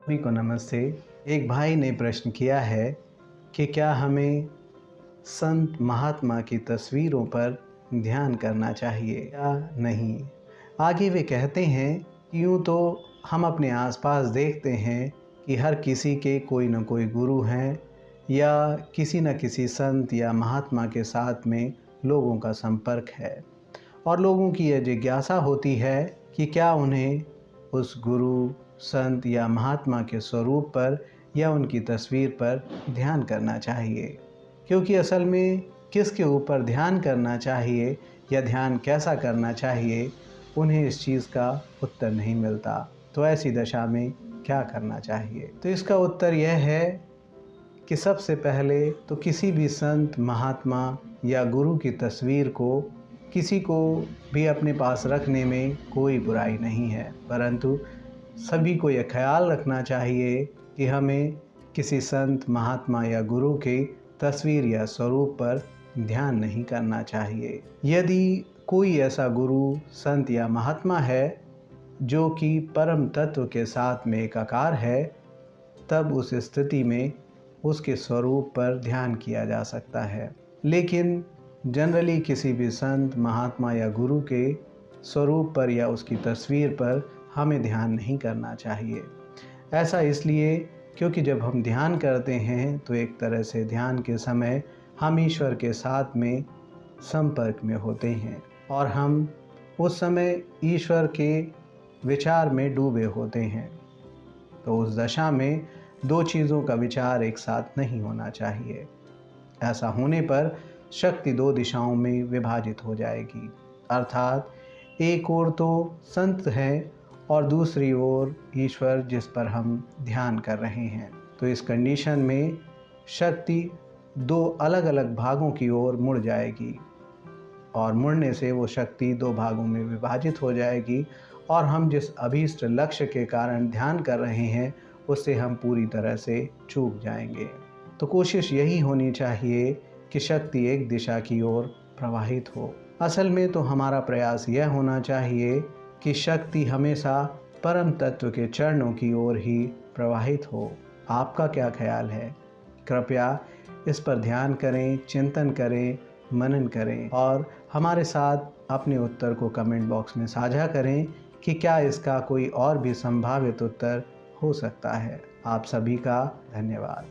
सभी को नमस्ते। एक भाई ने प्रश्न किया है कि क्या हमें संत महात्मा की तस्वीरों पर ध्यान करना चाहिए या नहीं। आगे वे कहते हैं, यूँ तो हम अपने आसपास देखते हैं कि हर किसी के कोई न कोई गुरु हैं या किसी न किसी संत या महात्मा के साथ में लोगों का संपर्क है, और लोगों की यह जिज्ञासा होती है कि क्या उन्हें उस गुरु, संत या महात्मा के स्वरूप पर या उनकी तस्वीर पर ध्यान करना चाहिए। क्योंकि असल में किसके ऊपर ध्यान करना चाहिए या ध्यान कैसा करना चाहिए, उन्हें इस चीज़ का उत्तर नहीं मिलता। तो ऐसी दशा में क्या करना चाहिए? तो इसका उत्तर यह है कि सबसे पहले तो किसी भी संत, महात्मा या गुरु की तस्वीर को किसी को भी अपने पास रखने में कोई बुराई नहीं है, परंतु सभी को यह ख्याल रखना चाहिए कि हमें किसी संत, महात्मा या गुरु की तस्वीर या स्वरूप पर ध्यान नहीं करना चाहिए। यदि कोई ऐसा गुरु, संत या महात्मा है जो कि परम तत्व के साथ में एकाकार है, तब उस स्थिति में उसके स्वरूप पर ध्यान किया जा सकता है। लेकिन जनरली किसी भी संत, महात्मा या गुरु के स्वरूप पर या उसकी तस्वीर पर हमें ध्यान नहीं करना चाहिए। ऐसा इसलिए क्योंकि जब हम ध्यान करते हैं तो एक तरह से ध्यान के समय हम ईश्वर के साथ में संपर्क में होते हैं और हम उस समय ईश्वर के विचार में डूबे होते हैं। तो उस दशा में दो चीज़ों का विचार एक साथ नहीं होना चाहिए। ऐसा होने पर शक्ति दो दिशाओं में विभाजित हो जाएगी, अर्थात एक ओर तो संत है और दूसरी ओर ईश्वर जिस पर हम ध्यान कर रहे हैं। तो इस कंडीशन में शक्ति दो अलग अलग भागों की ओर मुड़ जाएगी और मुड़ने से वो शक्ति दो भागों में विभाजित हो जाएगी और हम जिस अभीष्ट लक्ष्य के कारण ध्यान कर रहे हैं उससे हम पूरी तरह से चूक जाएंगे। तो कोशिश यही होनी चाहिए कि शक्ति एक दिशा की ओर प्रवाहित हो। असल में तो हमारा प्रयास यह होना चाहिए कि शक्ति हमेशा परम तत्व के चरणों की ओर ही प्रवाहित हो। आपका क्या ख्याल है? कृपया इस पर ध्यान करें, चिंतन करें, मनन करें और हमारे साथ अपने उत्तर को कमेंट बॉक्स में साझा करें कि क्या इसका कोई और भी संभावित उत्तर हो सकता है। आप सभी का धन्यवाद।